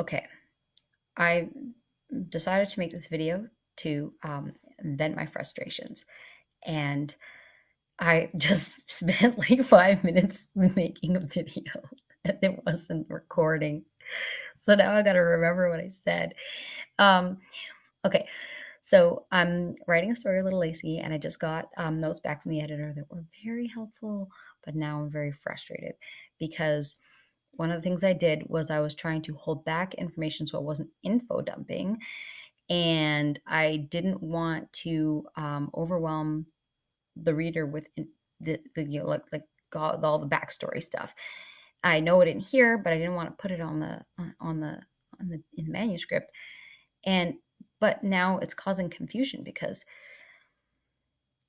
Okay, I decided to make this video to vent my frustrations. And I just spent like 5 minutes making a video and it wasn't recording. So now I got to remember what I said. Um, okay, so I'm writing a story, Little Lacey, and I just got notes back from the editor that were very helpful, but now I'm very frustrated because one of the things I did was I was trying to hold back information so it wasn't info dumping, and I didn't want to overwhelm the reader with the all the backstory stuff. I know it in here, but I didn't want to put it on the in the manuscript. And but now it's causing confusion because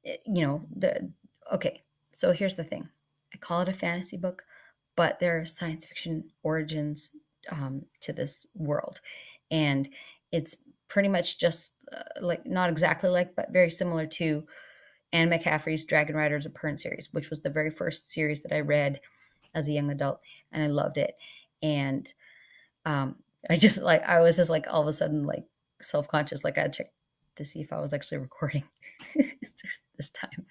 the okay. So here's the thing: I call it a fantasy book, but there are science fiction origins to this world, and it's pretty much just like not exactly like, but very similar to Anne McCaffrey's Dragon Riders of Pern series, which was the very first series that I read as a young adult, and I loved it. And um, I was just like all of a sudden like self conscious, like I checked to see if I was actually recording this time.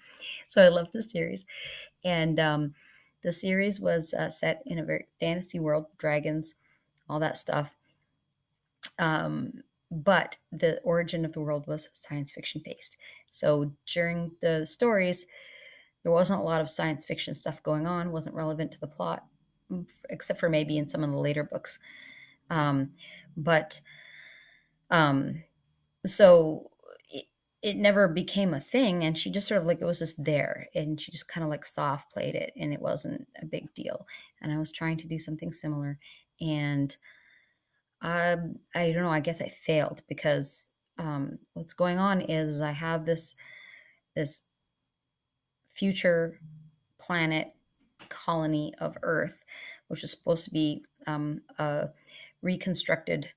So I love this series, and the series was set in a very fantasy world, dragons, all that stuff. But the origin of the world was science fiction based. So during the stories, there wasn't a lot of science fiction stuff going on, wasn't relevant to the plot, except for maybe in some of the later books. Um, but um, so it never became a thing. And she just sort of like, it was just there. And she just kind of like soft played it. And it wasn't a big deal. And I was trying to do something similar. And I don't know, I guess I failed because what's going on is I have this future planet colony of Earth, which is supposed to be a reconstructed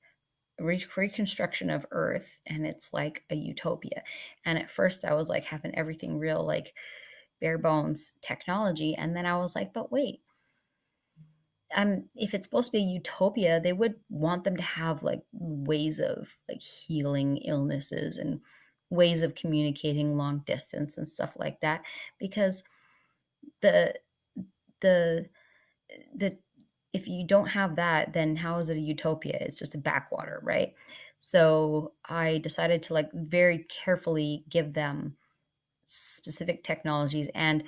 reconstruction of Earth, and it's like a utopia. And at first, I was like having everything real, like bare bones technology, and then I was like, but wait. If it's supposed to be a utopia, they would want them to have like ways of like healing illnesses and ways of communicating long distance and stuff like that, because the the the if you don't have that, then how is it a utopia? It's just a backwater, right? So I decided to like very carefully give them specific technologies. And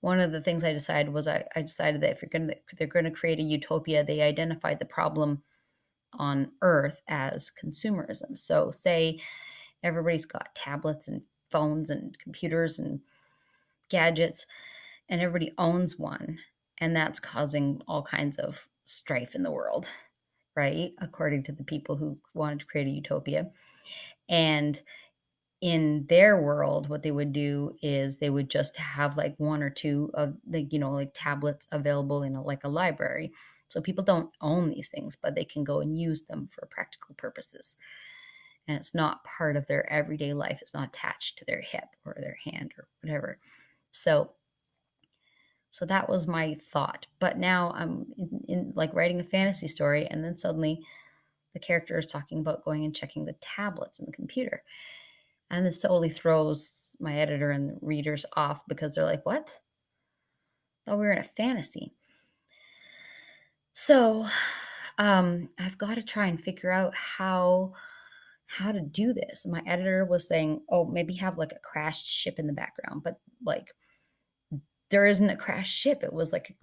one of the things I decided was I decided that if they're gonna create a utopia, they identified the problem on Earth as consumerism. So say everybody's got tablets and phones and computers and gadgets, and everybody owns one, and that's causing all kinds of strife in the world, right? According to the people who wanted to create a utopia. And in their world, what they would do is they would just have like one or two of the, like tablets available in like a library. So people don't own these things, but they can go and use them for practical purposes. And it's not part of their everyday life. It's not attached to their hip or their hand or whatever. So that was my thought. But now I'm in like writing a fantasy story, and then suddenly the character is talking about going and checking the tablets in the computer. And this totally throws my editor and the readers off because they're like, what? I thought we were in a fantasy. So I've got to try and figure out how to do this. My editor was saying, oh, maybe have like a crashed ship in the background, but like there isn't a crashed ship. It was like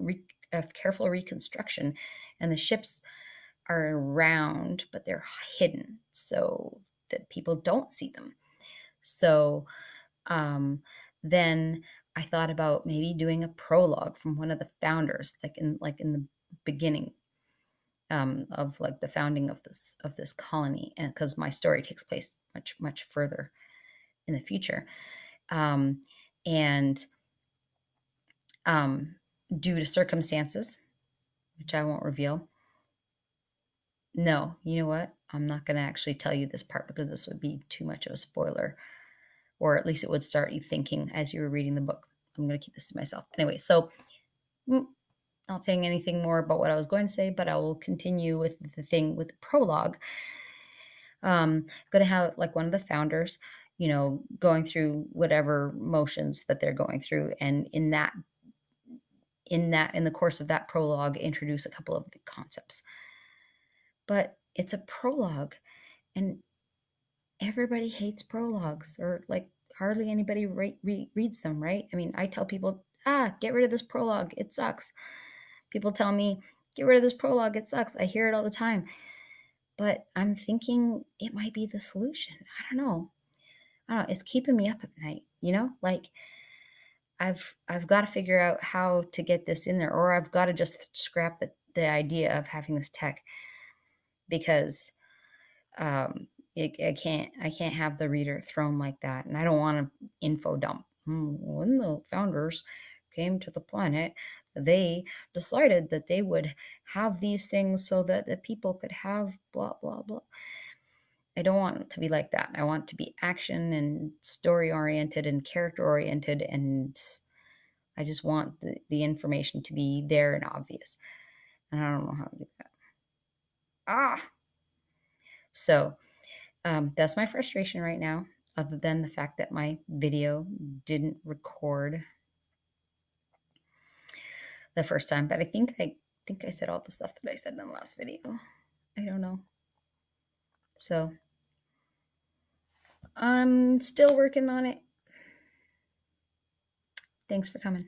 a careful reconstruction, and the ships are around, but they're hidden so that people don't see them. So um, then I thought about maybe doing a prologue from one of the founders, like in the beginning of like the founding of this colony, and because my story takes place much further in the future, um, and due to circumstances, which I won't reveal. No, you know what? I'm not going to actually tell you this part because this would be too much of a spoiler, or at least it would start you thinking as you were reading the book. I'm going to keep this to myself. Anyway, so not saying anything more about what I was going to say, but I will continue with the thing with the prologue. I'm going to have like one of the founders, going through whatever motions that they're going through, and in the course of that prologue, introduce a couple of the concepts. But it's a prologue, and everybody hates prologues, or like hardly anybody reads them, right? I mean, I tell people, get rid of this prologue, it sucks. People tell me, get rid of this prologue, it sucks. I hear it all the time. But I'm thinking it might be the solution. I don't know. It's keeping me up at night, Like I've got to figure out how to get this in there, or I've got to just scrap the idea of having this tech, because I can't have the reader thrown like that, and I don't want to info dump. When the founders came to the planet, they decided that they would have these things so that the people could have blah blah blah. I don't want it to be like that. I want it to be action and story oriented and character oriented, and I just want the information to be there and obvious. And I don't know how to do that. Ah, so that's my frustration right now, other than the fact that my video didn't record the first time. But I think I said all the stuff that I said in the last video. I don't know. So I'm still working on it. Thanks for coming.